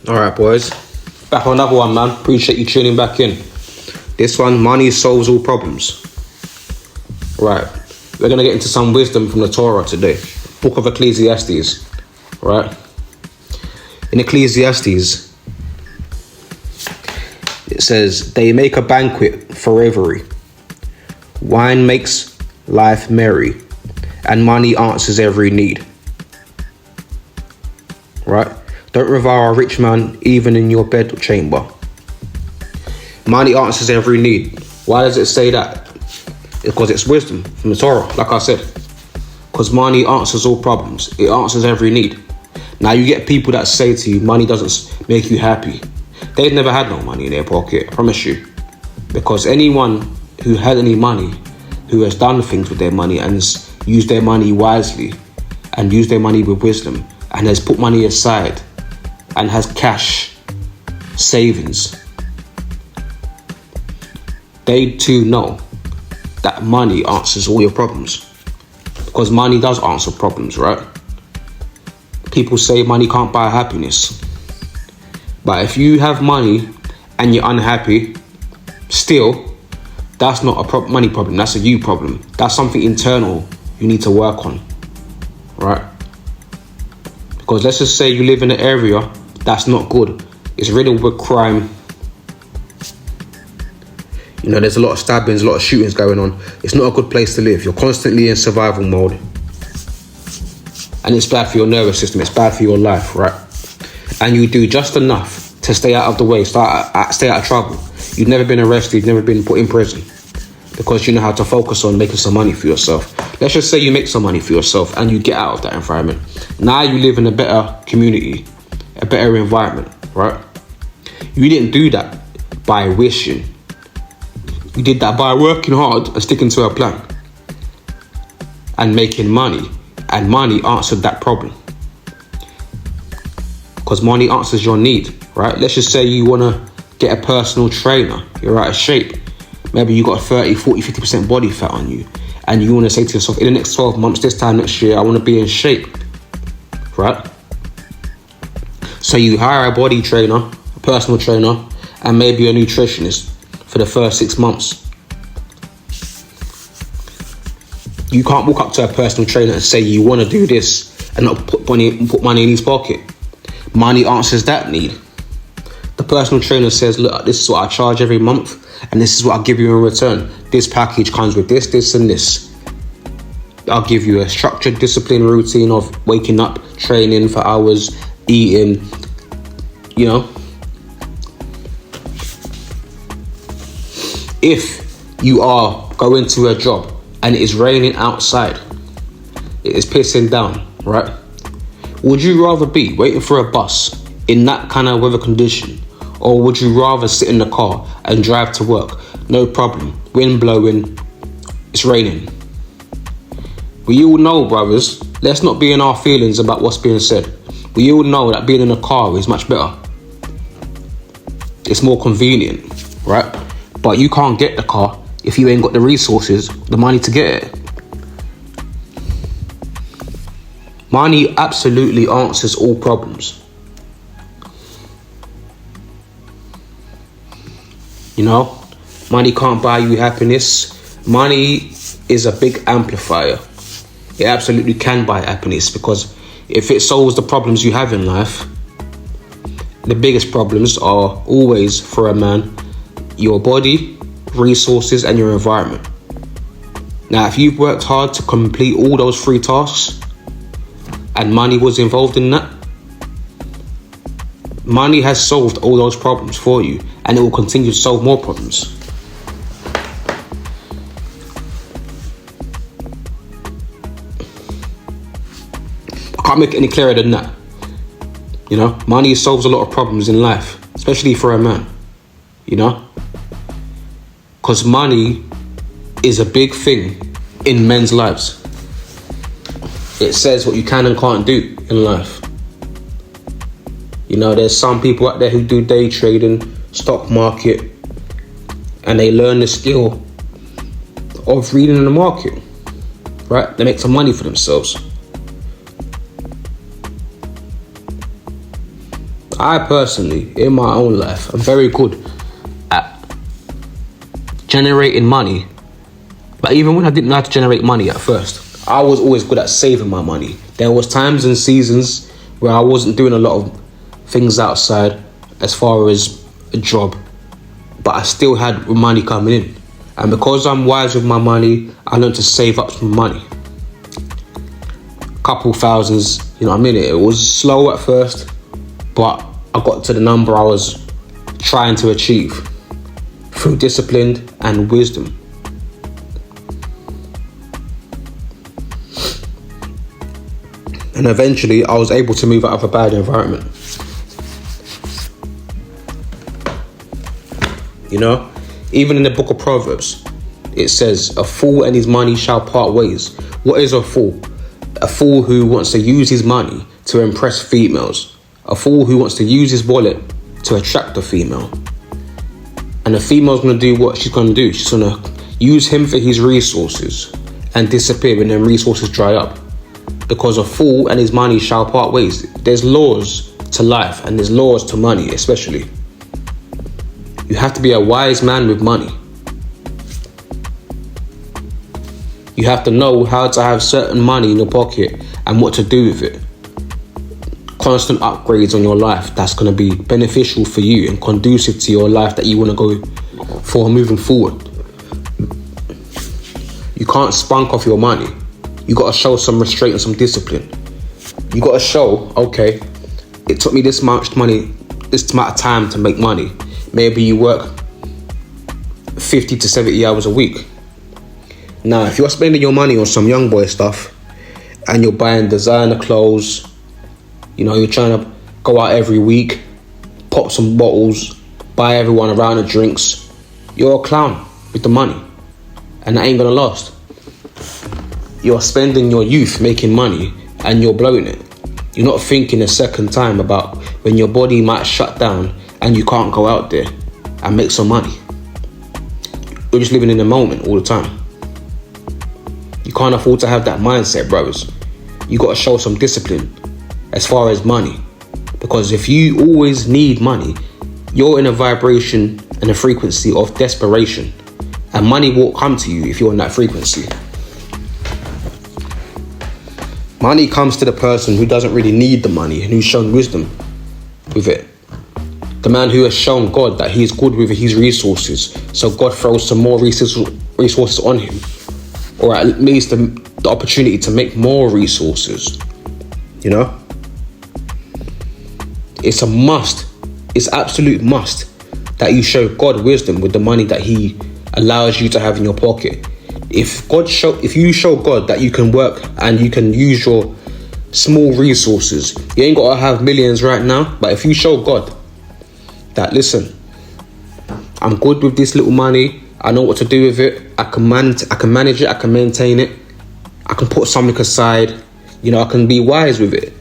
Alright, boys. Back on another one, man. Appreciate you tuning back in. This one, money solves all problems. Right. We're going to get into some wisdom from the Torah today. Book of Ecclesiastes. Right. In Ecclesiastes, it says, they make a banquet for revelry. Wine makes life merry, and money answers every need. Right? Don't revile a rich man even in your bed chamber. Money answers every need. Why does it say that? Because it's wisdom from the Torah, like I said. Because money answers all problems. It answers every need. Now you get people that say to you, money doesn't make you happy. They've never had no money in their pocket, I promise you. Because anyone who had any money, who has done things with their money and has used their money wisely and used their money with wisdom and has put money aside and has cash savings, they too know that money answers all your problems. Because money does answer problems, right? People say money can't buy happiness. But if you have money and you're unhappy, still, that's not a money problem. That's a you problem. That's something internal you need to work on, right? Because let's just say you live in an area that's not good. It's riddled with crime. You know, there's a lot of stabbings, a lot of shootings going on. It's not a good place to live. You're constantly in survival mode. And it's bad for your nervous system. It's bad for your life, right? And you do just enough to stay out of the way, stay out of trouble. You've never been arrested. You've never been put in prison. Because you know how to focus on making some money for yourself. Let's just say you make some money for yourself and you get out of that environment. Now you live in a better community, a better environment, right? You didn't do that by wishing. You did that by working hard and sticking to a plan and making money. And money answered that problem. Because money answers your need, right? Let's just say you want to get a personal trainer. You're out of shape. Maybe you got 30, 40, 50% body fat on you. And you want to say to yourself, in the next 12 months, this time next year, I want to be in shape, right? So you hire a body trainer, a personal trainer, and maybe a nutritionist for the first 6 months. You can't walk up to a personal trainer and say you want to do this and not put money in his pocket. Money answers that need. The personal trainer says, look, this is what I charge every month and this is what I'll give you in return. This package comes with this, this and this. I'll give you a structured, disciplined routine of waking up, training for hours, eating, you know. If you are going to a job and it is raining outside, it is pissing down, right? Would you rather be waiting for a bus in that kind of weather condition, or would you rather sit in the car and drive to work? No problem, wind blowing, it's raining. We all know, brothers, let's not be in our feelings about what's being said. We all know that being in a car is much better. It's more convenient, right? But you can't get the car if you ain't got the resources, the money to get it. Money absolutely answers all problems. You know, money can't buy you happiness. Money is a big amplifier. It absolutely can buy happiness, because if it solves the problems you have in life, the biggest problems are always, for a man, your body, resources, and your environment. Now, if you've worked hard to complete all those 3 tasks and money was involved in that, money has solved all those problems for you, and it will continue to solve more problems. I can't make it any clearer than that. You know, money solves a lot of problems in life, especially for a man, you know? Because money is a big thing in men's lives. It says what you can and can't do in life. You know, there's some people out there who do day trading, stock market, and they learn the skill of reading in the market, right? They make some money for themselves. I personally, in my own life, I'm very good at generating money. But even when I didn't know how to generate money at first, I was always good at saving my money. There was times and seasons where I wasn't doing a lot of things outside as far as a job, but I still had money coming in. And because I'm wise with my money, I learned to save up some money. Couple thousands, you know what I mean? It was slow at first, but I got to the number I was trying to achieve through discipline and wisdom. And eventually I was able to move out of a bad environment. You know, even in the book of Proverbs, it says, a fool and his money shall part ways. What is a fool? A fool who wants to use his money to impress females. A fool who wants to use his wallet to attract a female. And the female's going to do what she's going to do. She's going to use him for his resources and disappear when them resources dry up. Because a fool and his money shall part ways. There's laws to life and there's laws to money especially. You have to be a wise man with money. You have to know how to have certain money in your pocket and what to do with it. Constant upgrades on your life that's going to be beneficial for you and conducive to your life that you want to go for moving forward. You can't spunk off your money. You got to show some restraint and some discipline. You got to show, okay, it took me this much money, this amount of time to make money. Maybe you work 50 to 70 hours a week. Now, if you're spending your money on some young boy stuff and you're buying designer clothes, you know, you're trying to go out every week, pop some bottles, buy everyone around the drinks, you're a clown with the money. And that ain't gonna last. You're spending your youth making money and you're blowing it. You're not thinking a second time about when your body might shut down and you can't go out there and make some money. You're just living in the moment all the time. You can't afford to have that mindset, brothers. You got to show some discipline as far as money. Because if you always need money, you're in a vibration and a frequency of desperation. And money won't come to you if you're in that frequency. Money comes to the person who doesn't really need the money and who's shown wisdom with it. The man who has shown God that he is good with his resources, so God throws some more resources on him, or at least the opportunity to make more resources. You know, it's a must. It's absolute must that you show God wisdom with the money that He allows you to have in your pocket. If you show God that you can work and you can use your small resources, you ain't got to have millions right now. But if you show God that, listen, I'm good with this little money, I know what to do with it, I can manage it, I can maintain it, I can put something aside, you know, I can be wise with it.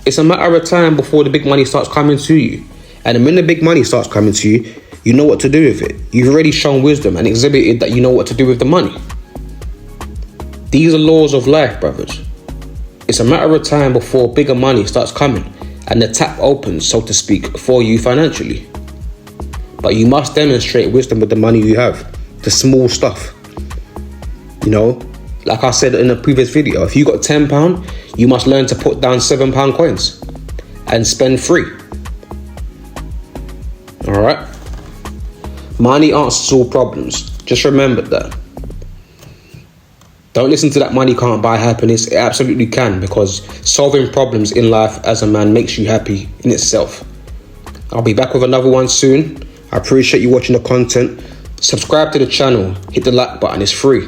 It's a matter of time before the big money starts coming to you. And when the big money starts coming to you, you know what to do with it. You've already shown wisdom and exhibited that you know what to do with the money. These are laws of life, brothers. It's a matter of time before bigger money starts coming and the tap opens, so to speak, for you financially. But you must demonstrate wisdom with the money you have, the small stuff. You know, like I said in a previous video, if you got £10, you must learn to put down £7 coins and spend free. All right? Money answers all problems. Just remember that. Don't listen to that money can't buy happiness. It absolutely can, because solving problems in life as a man makes you happy in itself. I'll be back with another one soon. I appreciate you watching the content. Subscribe to the channel. Hit the like button. It's free.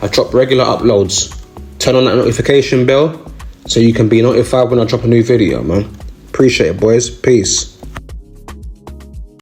I drop regular uploads. Turn on that notification bell so you can be notified when I drop a new video, man. Appreciate it, boys. Peace.